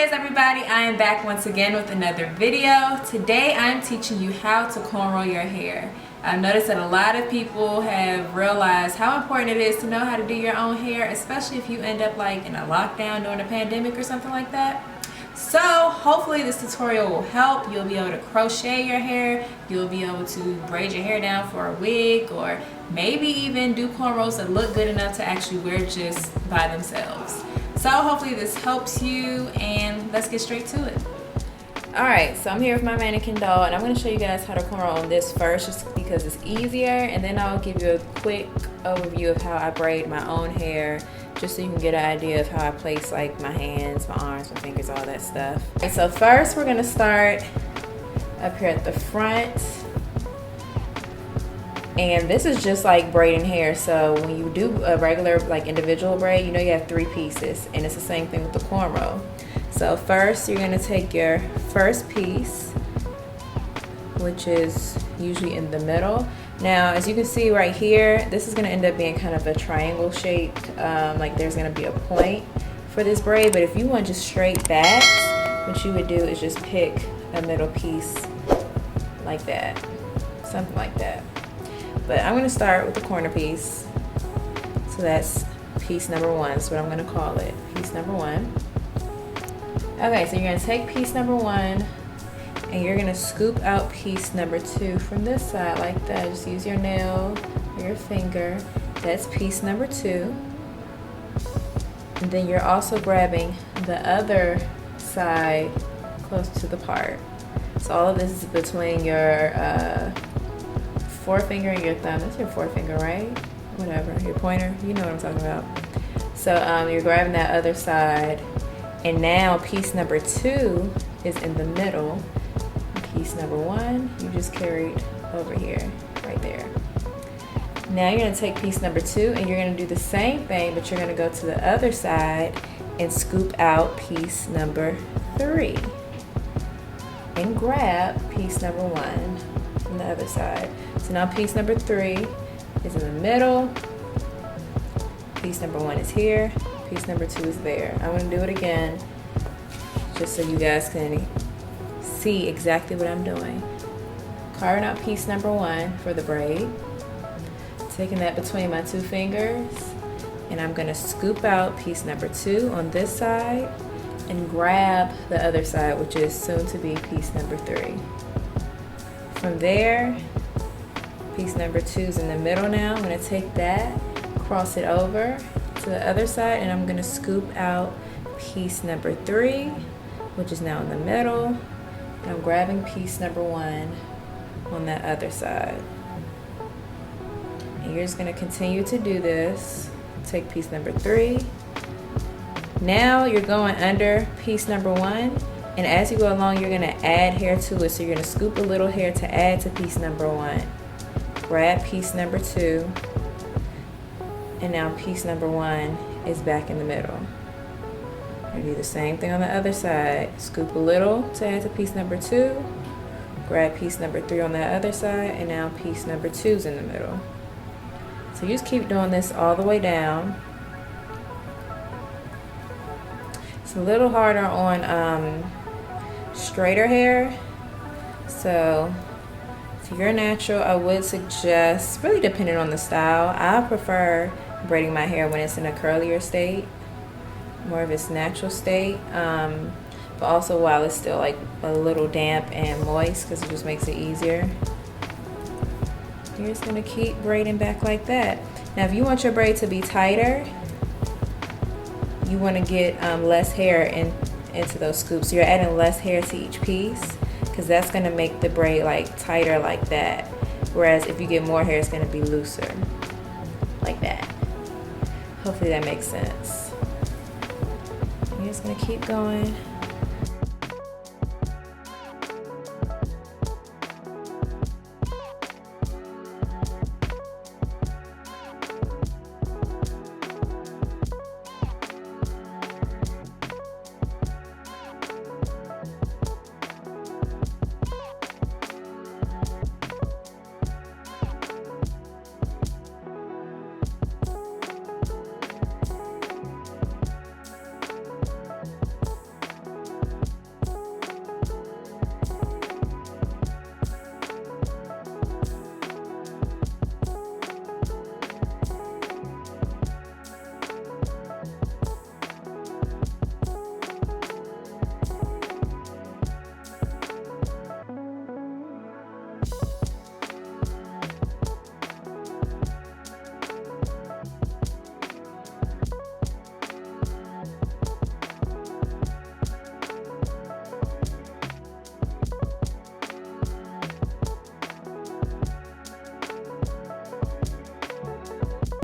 it is, everybody. I am back once again with another video. Today I'm teaching you how to cornrow your hair. I've noticed that a lot of people have realized how important it is to know how to do your own hair, especially if you end up like in a lockdown during a pandemic or something like that. So hopefully this tutorial will help. You'll be able to crochet your hair, you'll be able to braid your hair down for a wig, or maybe even do cornrows that look good enough to actually wear just by themselves. So hopefully this helps you, and let's get straight to it. Alright, so I'm here with my mannequin doll, and I'm going to show you guys how to cornrow on this first just because it's easier, and then I'll give you a quick overview of how I braid my own hair just so you can get an idea of how I place like my hands, my arms, my fingers, all that stuff. And so first we're going to start up here at the front. And this is just like braiding hair. So when you do a regular like individual braid, you know you have 3 pieces, and it's the same thing with the cornrow. So first you're going to take your first piece, which is usually in the middle. Now as you can see right here, this is going to end up being kind of a triangle shaped, like there's going to be a point for this braid, but if you want just straight backs, what you would do is just pick a middle piece like that, something like that. But I'm going to start with the corner piece. So that's piece number 1. That's what I'm going to call it. Piece number 1. Okay, so you're going to take piece number 1 and you're going to scoop out piece number 2 from this side like that. Just use your nail or your finger. That's piece number 2. And then you're also grabbing the other side close to the part. So all of this is between your forefinger and your thumb. That's your forefinger, right? Whatever, your pointer, you know what I'm talking about. So you're grabbing that other side, and now piece number 2 is in the middle. Piece number 1 you just carried over here, right there. Now you're going to take piece number 2 and you're going to do the same thing, but you're going to go to the other side and scoop out piece number 3 and grab piece number 1 from the other side. So now piece number 3 is in the middle, piece number 1 is here, piece number 2 is there. I'm going to do it again just so you guys can see exactly what I'm doing. Carving out piece number 1 for the braid, taking that between my 2 fingers, and I'm going to scoop out piece number 2 on this side and grab the other side, which is soon to be piece number 3. From there, piece number 2 is in the middle now. I'm going to take that, cross it over to the other side, and I'm going to scoop out piece number 3, which is now in the middle. And I'm grabbing piece number 1 on that other side. And you're just going to continue to do this. Take piece number 3. Now you're going under piece number 1. And as you go along, you're going to add hair to it. So you're going to scoop a little hair to add to piece number 1. Grab piece number 2. And now piece number 1 is back in the middle. You do the same thing on the other side. Scoop a little to add to piece number 2. Grab piece number 3 on that other side. And now piece number 2 is in the middle. So you just keep doing this all the way down. It's a little harder on straighter hair, so if you're natural, I would suggest, really depending on the style, I prefer braiding my hair when it's in a curlier state, more of its natural state, but also while it's still like a little damp and moist, because it just makes it easier. You're just going to keep braiding back like that. Now if you want your braid to be tighter, you want to get less hair into those scoops. So you're adding less hair to each piece, because that's going to make the braid like tighter like that. Whereas if you get more hair, it's going to be looser like that. Hopefully that makes sense. You're just going to keep going.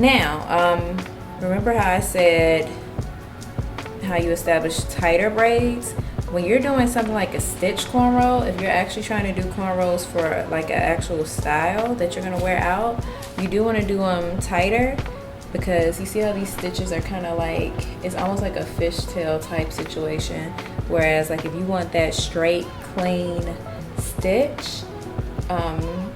Now, remember how I said how you establish tighter braids? When you're doing something like a stitch cornrow, if you're actually trying to do cornrows for like an actual style that you're gonna wear out, you do want to do them tighter, because you see how these stitches are kind of like, it's almost like a fishtail type situation. Whereas like if you want that straight, clean stitch,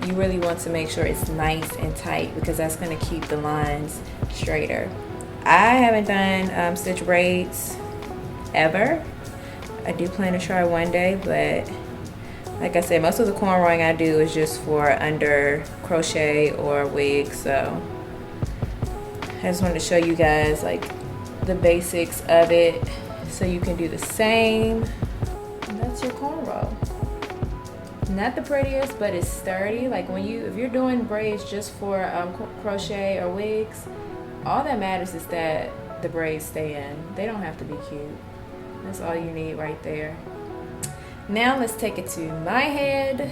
you really want to make sure it's nice and tight, because that's going to keep the lines straighter. I haven't done stitch braids ever. I do plan to try one day, but like I said, most of the cornrowing I do is just for under crochet or wig. So I just wanted to show you guys like the basics of it so you can do the same. And that's your cornrow. Not the prettiest, but it's sturdy. Like if you're doing braids just for crochet or wigs, all that matters is that the braids stay in. They don't have to be cute. That's all you need right there. Now let's take it to my head,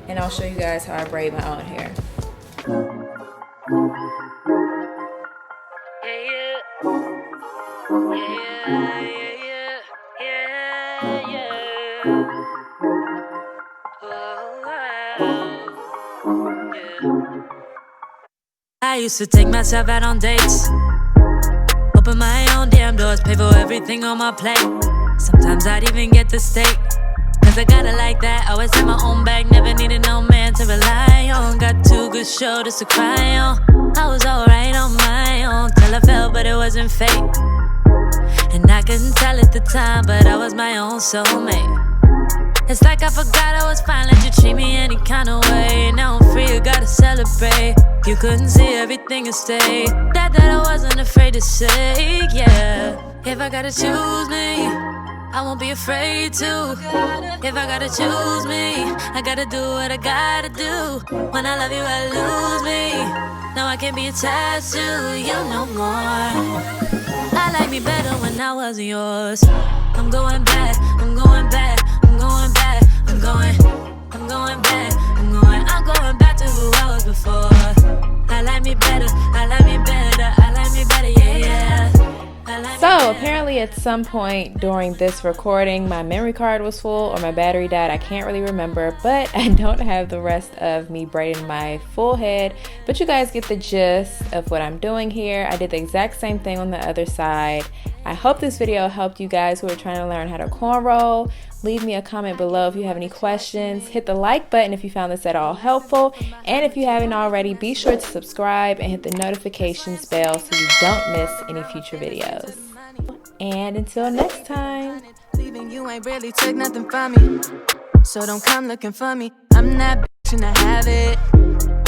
and I'll show you guys how I braid my own hair. I used to take myself out on dates, open my own damn doors, pay for everything on my plate. Sometimes I'd even get the steak, cause I got it like that. Always had my own bag, never needed no man to rely on. Got 2 good shoulders to cry on. I was alright on my own till I fell, but it wasn't fate. And I couldn't tell at the time, but I was my own soulmate. It's like I forgot I was fine, let you treat me any kind of way. Now I'm free, you gotta celebrate. You couldn't see everything and stay. That I wasn't afraid to say, yeah. If I gotta choose me, I won't be afraid to. If I gotta choose me, I gotta do what I gotta do. When I love you, I lose me. Now I can't be attached to you no more. I like me better when I wasn't yours. I'm going back, I'm going back, I'm going back, I'm going back, I'm going back to who I was before. I like me better, I like me better, I like me better, yeah, yeah. So apparently at some point during this recording, my memory card was full or my battery died. I can't really remember, but I don't have the rest of me braiding my full head. But you guys get the gist of what I'm doing here. I did the exact same thing on the other side. I hope this video helped you guys who are trying to learn how to cornrow. Leave me a comment below if you have any questions. Hit the like button if you found this at all helpful. And if you haven't already, be sure to subscribe and hit the notifications bell so you don't miss any future videos. And until next time. Leaving you ain't really took nothing from me, so don't come looking for me. I'm that bitch and I have it.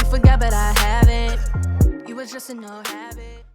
You forgot but I have it. You was just a no habit.